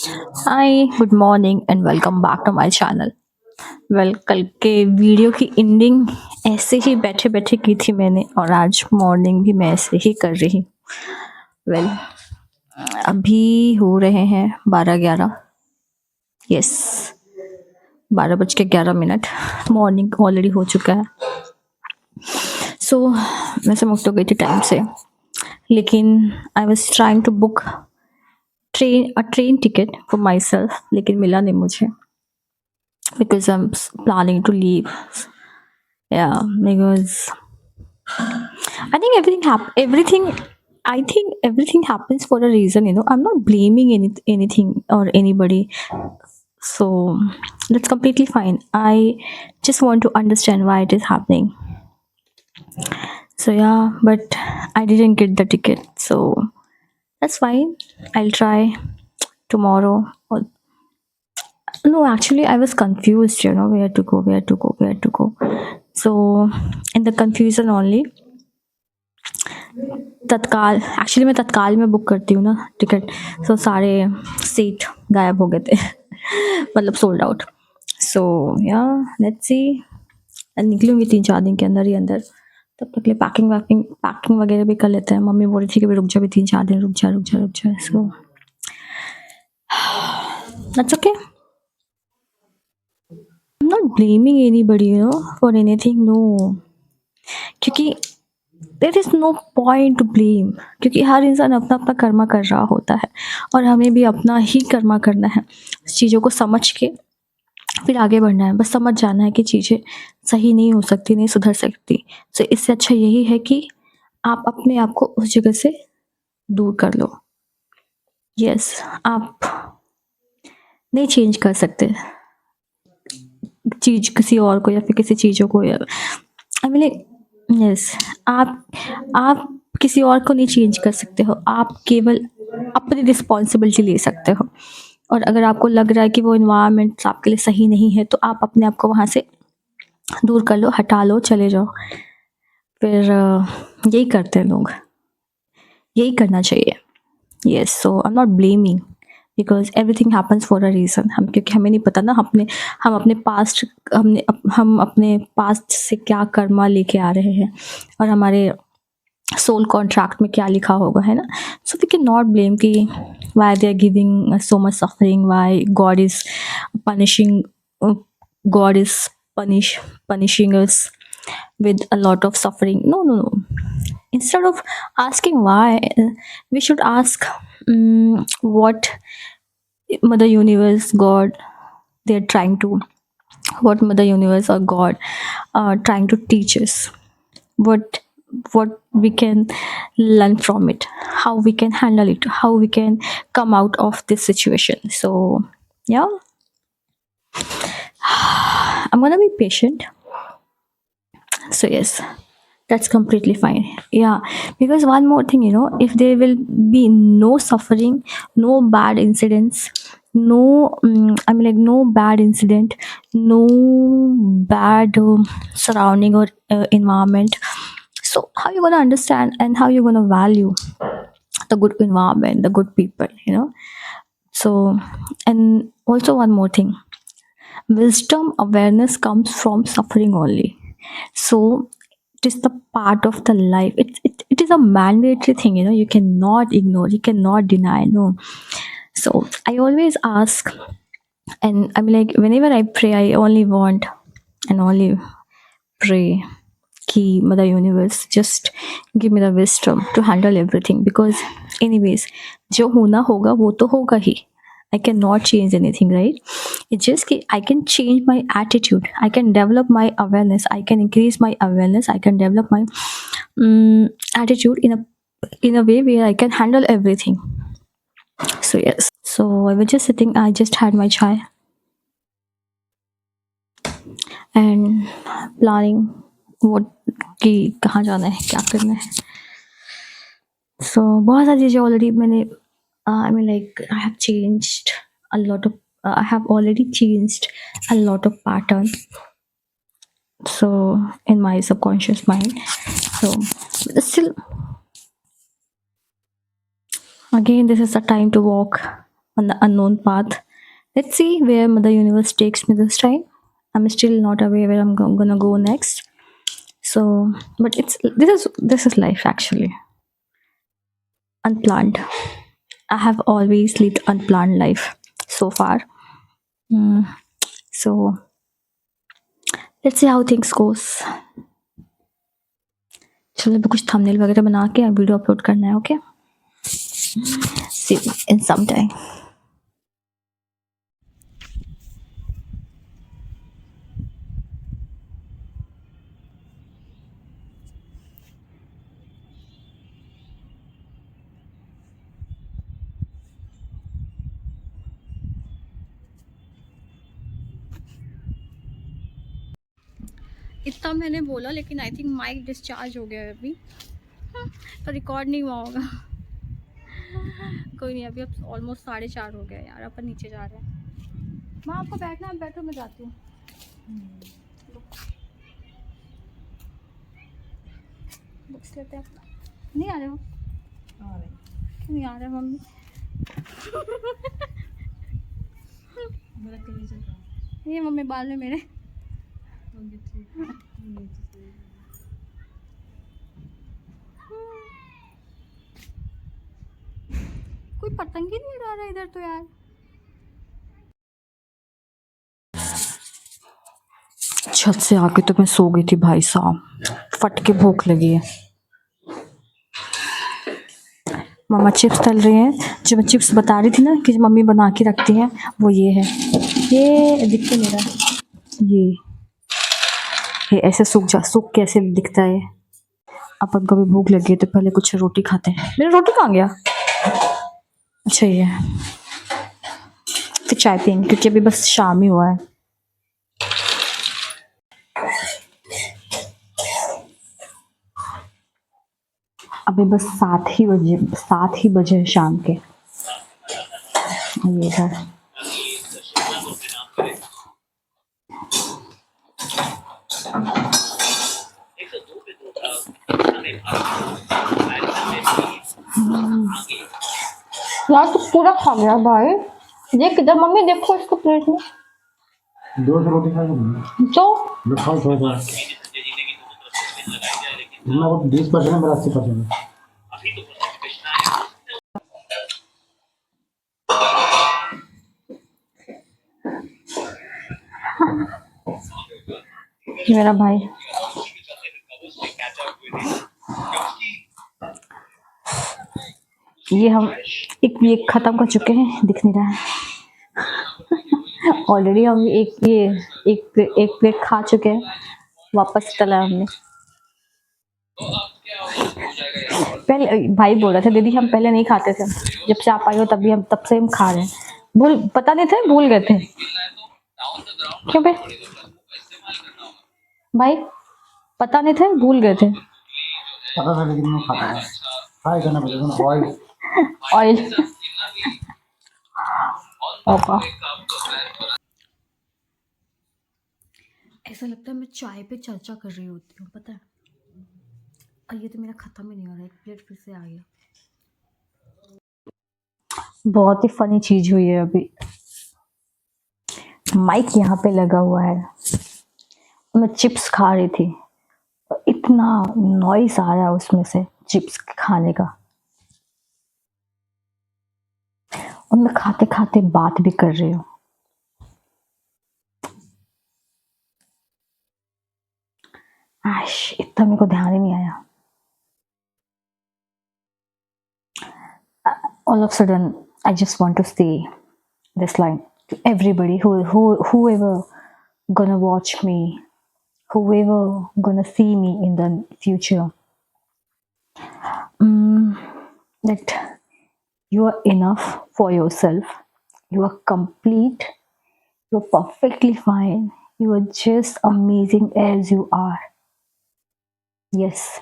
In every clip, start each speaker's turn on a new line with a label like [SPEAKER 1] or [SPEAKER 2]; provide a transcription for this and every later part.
[SPEAKER 1] Hi, good morning and welcome back to my channel. Well, कल के video की ending ऐसे ही बैठे बैठे की थी मैंने, और आज मॉर्निंग भी मैं ऐसे ही कर रही। वेल, अभी हो रहे हैं 12:11। यस, 12:11। मॉर्निंग ऑलरेडी हो चुका है। सो वैसे मुझ तो गई थी टाइम से, लेकिन I was trying to book train ticket for myself, लेकिन मिला नहीं मुझे, because I'm planning to leave. Yeah, because I think I think everything happens for a reason. I'm not blaming anything or anybody. So that's completely fine. I just want to understand why it is happening. So yeah, but I didn't get the ticket. So that's fine. I'll try tomorrow. No, actually, I was confused, where to go, where to go, where to go. So, in the confusion only, तत्काल actually मैं तत्काल में book करती हूँ ना ticket. सो सारे seat गायब हो गए थे मतलब सोल्ड आउट। सो या लेट्स सी, निकलूंगी 3-4 दिन के अंदर ही अंदर। तब तक के लिए पैकिंग वगैरह भी कर लेते हैं। मम्मी बोल रही थी कि भी रुक जा, भी 3-4 दिन रुक जा। So that's okay. I am not blaming anybody for anything, no. क्योंकि there is no point to blame, क्योंकि हर इंसान अपना अपना कर्मा कर रहा होता है, और हमें भी अपना ही कर्मा करना है। चीज़ों को समझ के फिर आगे बढ़ना है। बस समझ जाना है कि चीज़ें सही नहीं हो सकती, नहीं सुधर सकती। तो इससे अच्छा यही है कि आप अपने आप को उस जगह से दूर कर लो। यस, आप नहीं चेंज कर सकते चीज़ किसी और को, या फिर किसी चीज़ों को, या आई मीन यस, आप किसी और को नहीं चेंज कर सकते हो। आप केवल अपनी रिस्पॉन्सिबिलिटी ले सकते हो। और अगर आपको लग रहा है कि वो इन्वायरमेंट आपके लिए सही नहीं है, तो आप अपने आप को वहाँ से दूर कर लो, हटा लो, चले जाओ। फिर यही करते हैं लोग, यही करना चाहिए। Yes, so I am not blaming, because everything happens for a reason. क्योंकि हमें नहीं पता ना, हम अपने पास्ट से क्या कर्मा लेके आ रहे हैं, और हमारे सोल कॉन्ट्रैक्ट में क्या लिखा होगा, है ना। So we can not blame कि why they are giving so much suffering, why God is punishing God is punishing us with a lot of suffering. No. Instead of asking why, we should ask what Mother Universe, God, they're trying to, what Mother Universe or God are trying to teach us. What we can learn from it, how we can handle it, how we can come out of this situation. So yeah, I'm gonna be patient. So yes, that's completely fine. Yeah, because one more thing, if there will be no suffering, no bad incidents, no no bad incident, no bad surrounding or environment, so how you gonna understand and how you gonna value the good environment, the good people, so. And also one more thing, wisdom awareness comes from suffering only. So it is the part of the life. It is a mandatory thing, you cannot ignore, you cannot deny, no. So I always ask, and whenever I pray, I only want and only pray ki Mother Universe just give me the wisdom to handle everything, because anyways जो होना होगा वो तो होगा ही. I cannot change anything, right? It's just I can change my attitude, I can develop my awareness, I can increase my awareness, I can develop my attitude in a way where I can handle everything. So yes, so I was just sitting, I just had my chai and planning what कि कहाँ जाना है, क्या करना है. So बहुत सारी चीज़ें ऑलरेडी मैंने I have changed a lot of I have already changed a lot of pattern, so in my subconscious mind. So but still, again, this is the time to walk on the unknown path. Let's see where Mother Universe takes me this time. I'm still not aware where I'm gonna go next. So, but this is life actually, unplanned. I have always lived unplanned life so far. Mm, so let's see how things goes. चलो अभी कुछ thumbnail वगैरह बना के video upload करना है. Okay, सी इन some time. इतना मैंने बोला लेकिन आई थिंक माइक डिस्चार्ज हो गया है अभी. तो रिकॉर्ड नहीं हुआ होगा. कोई नहीं, अभी अब ऑलमोस्ट 4:30 हो गया यार. अपन नीचे जा रहे हैं. माँ आपको बैठना, आप बैठो, मैं जाती हूँ. बुक्स लेते हैं अपना. नहीं आ रहे हो? क्यों नहीं आ रहे मम्मी? ये मम्मी बाल में मेरे. कोई पतंग ही नहीं उड़ा रहा इधर तो यार. छत से आके तो मैं सो गई थी भाई साहब. फट के भूख लगी है. मम्मा चिप्स तल रही हैं. जो मैं चिप्स बता रही थी ना कि जो मम्मी बना के रखती हैं, वो ये है. ये दिखते मेरा. ये ऐसे सूख कैसे दिखता है. अपन को भी भूख लगी है तो पहले कुछ रोटी खाते हैं. मेरा रोटी कहाँ गया? अच्छा ये है. फिर चाय पियेंगे क्योंकि अभी बस शाम ही हुआ है. अभी बस 7 ही बजे हैं शाम के. ये है. यार तो पूरा खा गया भाई. देख इधर मम्मी, देखो इसको प्लेट में.
[SPEAKER 2] 2 रोटी खाएगा
[SPEAKER 1] तो
[SPEAKER 2] मैं खाऊं थोड़ा मैं वो 20% है, मेरा 80% है.
[SPEAKER 1] मेरा भाई. ये हम एक खत्म कर चुके हैं, दिख नहीं रहा है. ऑलरेडी हम एक प्लेट खा चुके हैं. वापस तला हमने. पहले भाई बोल रहा था दीदी हम पहले नहीं खाते थे, जब से आप आई हो तब से हम खा रहे हैं. पता नहीं थे, भूल गए थे. क्यों बे भाई? पता नहीं थे, भूल गए थे.
[SPEAKER 2] पता था लेकिन मैं खाता है. फ्राई करना पड़ेगा ऑयल.
[SPEAKER 1] ऑयल ओका. ऐसा लगता है मैं चाय पे चर्चा कर रही होती हूँ, पता है. और ये तो मेरा खत्म ही नहीं हो रहा है. एक प्लेट फिर से आ गया. बहुत ही फनी चीज हुई है अभी. माइक यहाँ पे लगा हुआ है. मैं चिप्स खा रही थी. इतना नॉइस आ रहा है उसमें से चिप्स खाने का. और मैं खाते खाते बात भी कर रही हूँ. इतना मेरे को ध्यान ही नहीं आया. All of a sudden, I just want to say this line to everybody whoever gonna watch me, whoever gonna see me in the future. That you are enough for yourself. You are complete. You are perfectly fine. You are just amazing as you are. Yes.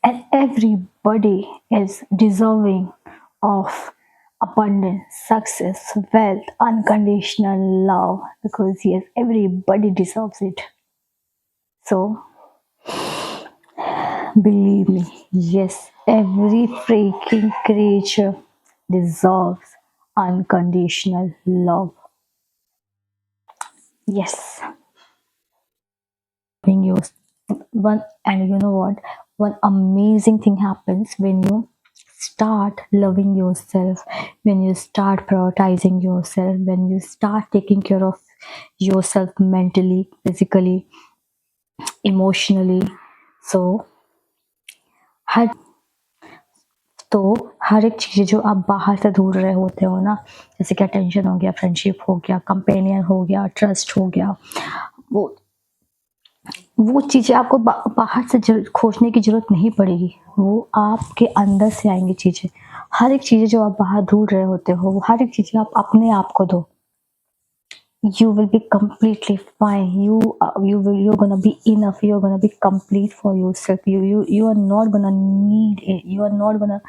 [SPEAKER 1] And everybody is deserving of abundance, success, wealth, unconditional love, because yes, everybody deserves it. So, believe me, yes, every freaking creature deserves unconditional love. Yes, being used. One, and you know what? One amazing thing happens when you start loving yourself, when you start prioritizing yourself, when you start taking care of yourself mentally, physically, emotionally. So हर तो हर एक चीज़ें जो आप बाहर से ढूंढ रहे होते हो ना, जैसे कि अटेंशन हो गया, फ्रेंडशिप हो गया, कंपेनियन हो गया, ट्रस्ट हो गया, वो वो चीज़ें आपको बाहर से खोजने की ज़रूरत नहीं पड़ेगी, वो आपके अंदर से आएंगी चीज़ें। हर एक चीज़ें जो आप बाहर ढूंढ रहे होते हो, वो हर एक चीज़ें आप अपने आप को दो। You will be completely fine. You're gonna be enough. You're gonna be complete for yourself. You are not gonna need it. You are not gonna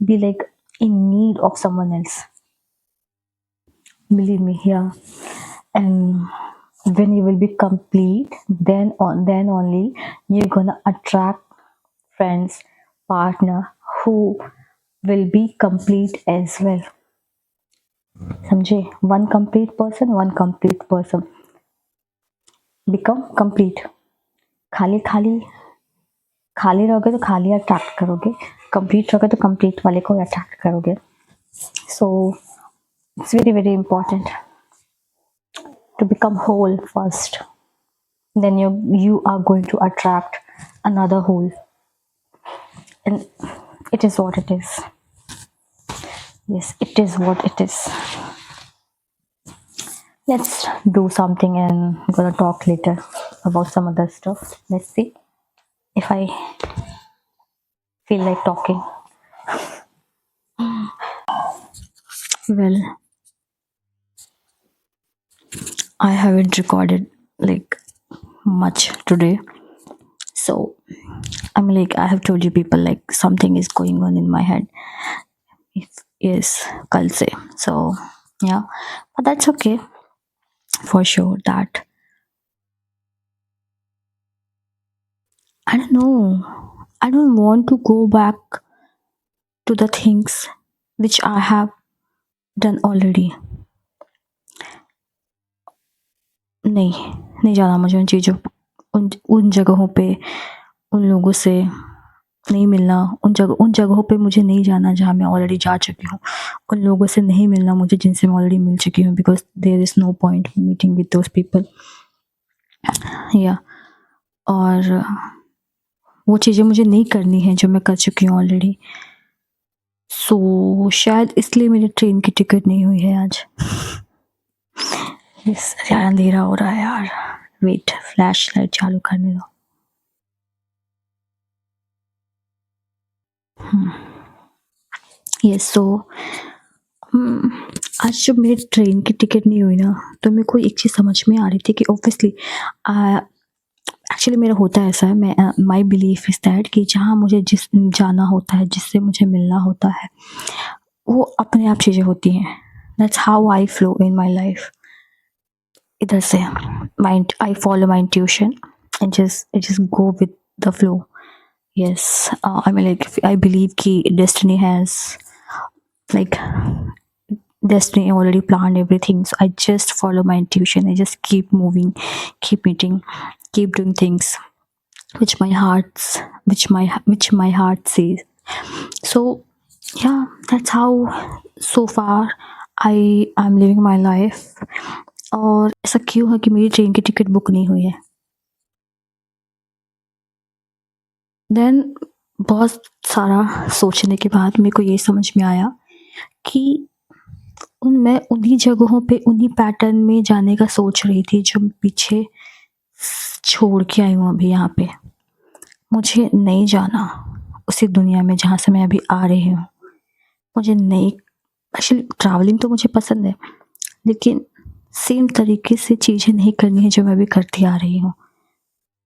[SPEAKER 1] be like in need of someone else. Believe me, yeah. And when you will be complete, then only you're gonna attract friends, partner who will be complete as well. समझे? One complete person become complete. खाली खाली खाली रहोगे तो खाली attract करोगे, complete रहोगे तो कंप्लीट वाले को अट्रैक्ट करोगे. So it's very very important to become whole first, then you are going to attract another whole, and it is what it is. Yes, it is what it is. Let's do something and I'm gonna talk later about some other stuff. Let's see if I feel like talking. Well, I haven't recorded like much today, so I'm like, I have told you people like something is going on in my head. If yes, kal se. So yeah, but that's okay. For sure that I don't know. I don't want to go back to the things which I have done already. नहीं नहीं जाना मुझे उन चीज़ों, उन जगहों पे, उन लोगों से नहीं मिलना, उन जगहों पे मुझे नहीं जाना जहाँ मैं ऑलरेडी जा चुकी हूँ, उन लोगों से नहीं मिलना मुझे जिनसे मैं ऑलरेडी मिल चुकी हूँ, because there is no point meeting with those people. या और वो चीज़ें मुझे नहीं करनी है जो मैं कर चुकी हूँ ऑलरेडी. सो शायद इसलिए मेरी ट्रेन की टिकट नहीं हुई है आज. यस, यार अंधेरा हो रहा है यार. वेट, फ्लैश लाइट चालू करने दो. यस, सो आज जब मेरी ट्रेन की टिकट नहीं हुई ना, तो मेरे को एक चीज़ समझ में आ रही थी कि ऑब्वियसली एक्चुअली मेरा होता है ऐसा है, मैं माई बिलीफ इज़ दैट कि जहाँ मुझे जिस जाना होता है, जिससे मुझे मिलना होता है, वो अपने आप चीज़ें होती हैं. That's how I flow in my life. इधर से I follow my intuition and just go with the flow. Yes, I mean, like, I believe ki destiny has, like, destiny already planned everything. So I just follow my intuition. I just keep moving, keep meeting, keep doing things which my heart says. So yeah, that's how so far I'm living my life. और ऐसा क्यों है कि मेरी train की ticket book नहीं हुई है? देन बहुत सारा सोचने के बाद मेरे को ये समझ में आया कि मैं उन्हीं जगहों पे, उन्हीं पैटर्न में जाने का सोच रही थी जो मैं पीछे छोड़ के आई हूँ अभी यहाँ पे. मुझे नहीं जाना उसी दुनिया में जहाँ से मैं अभी आ रही हूँ. मुझे नहीं, एक्चुअली ट्रैवलिंग तो मुझे पसंद है, लेकिन सेम तरीके से चीज़ें नहीं करनी है जो मैं अभी करती आ रही हूँ.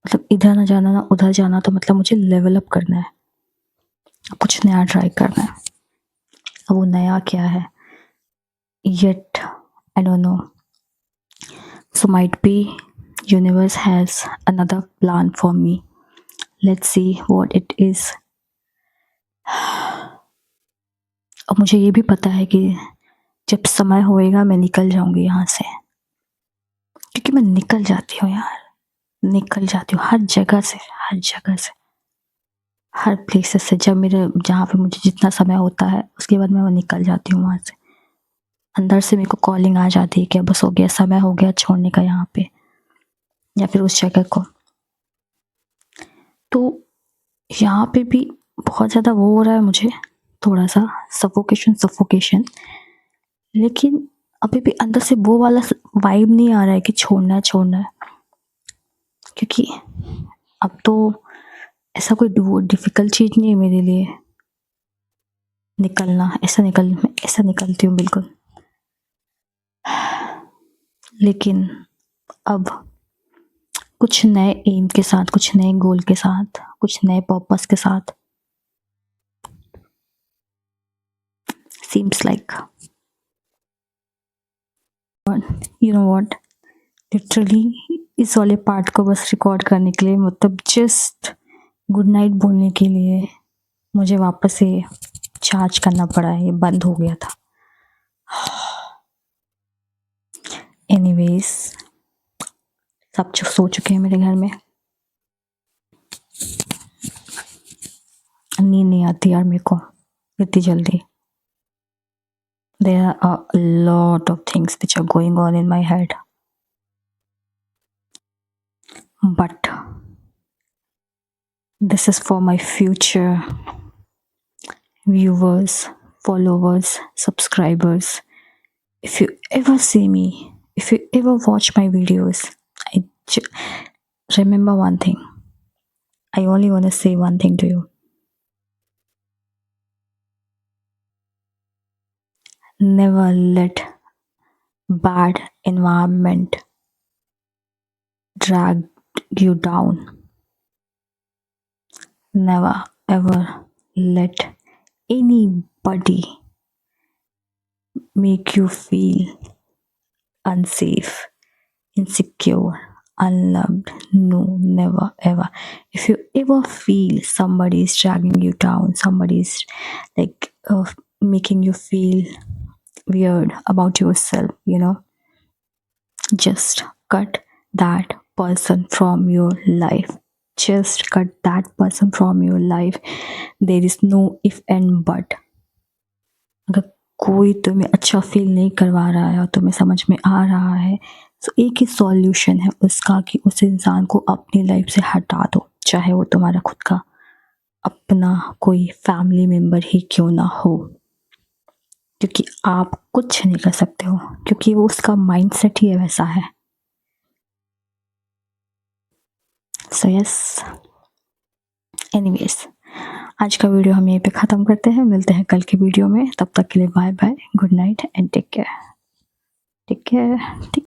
[SPEAKER 1] मतलब इधर ना जाना ना उधर जाना, तो मतलब मुझे लेवल अप करना है, कुछ नया ट्राई करना है. अब वो नया क्या है, yet I don't know. So might be universe has another plan for me. Let's see what it is. अब मुझे ये भी पता है कि जब समय होएगा मैं निकल जाऊंगी यहाँ से, क्योंकि मैं निकल जाती हूँ यार, निकल जाती हूँ हर जगह से, हर जगह से, हर प्लेसेस से। जब मेरे जहाँ पे मुझे जितना समय होता है उसके बाद मैं वो निकल जाती हूँ वहाँ से। अंदर से मेरे को कॉलिंग आ जाती है कि अब बस हो गया, समय हो गया छोड़ने का यहाँ पे या फिर उस जगह को। तो यहाँ पे भी बहुत ज़्यादा वो हो रहा है मुझे, थोड़ा सा सफोकेशन सफोकेशन, लेकिन अभी भी अंदर से वो वाला वाइब नहीं आ रहा है कि छोड़ना है छोड़ना है, क्योंकि अब तो ऐसा कोई वो डिफ़िकल्ट चीज़ नहीं है मेरे लिए निकलना। ऐसा निकलती हूँ बिल्कुल। लेकिन अब कुछ नए एम के साथ, कुछ नए गोल के साथ, कुछ नए पर्पस के साथ, seems like you know what, literally इस वाले पार्ट को बस रिकॉर्ड करने के लिए, मतलब जस्ट गुड नाइट बोलने के लिए मुझे वापस से चार्ज करना पड़ा है, ये बंद हो गया था। एनीवेज, सब सो चुके हैं मेरे घर में, नींद नहीं आती यार मेरे को इतनी जल्दी। There are a lot of things which are going on in my head, but this is for my future viewers, followers, subscribers. If you ever see me, if you ever watch my videos, remember one thing. I only want to say one thing to you. Never let bad environment drag you down. Never ever let anybody make you feel unsafe, insecure, unloved. No, never ever. If you ever feel somebody is dragging you down, somebody is like making you feel weird about yourself, just cut that person from your life. Just cut that person from your life. There is no if and but. अगर कोई तुम्हें अच्छा feel नहीं करवा रहा है और तुम्हें समझ में आ रहा है, तो एक ही सॉल्यूशन है उसका कि उस इंसान को अपनी लाइफ से हटा दो, चाहे वो तुम्हारा खुद का अपना कोई फैमिली मेम्बर ही क्यों ना हो, क्योंकि आप कुछ नहीं कर सकते हो, क्योंकि वो उसका माइंडसेट ही वैसा है। सो यस, एनीवेज, आज का वीडियो हम यहीं पे ख़त्म करते हैं। मिलते हैं कल के वीडियो में, तब तक के लिए bye bye, good night and take care, take care.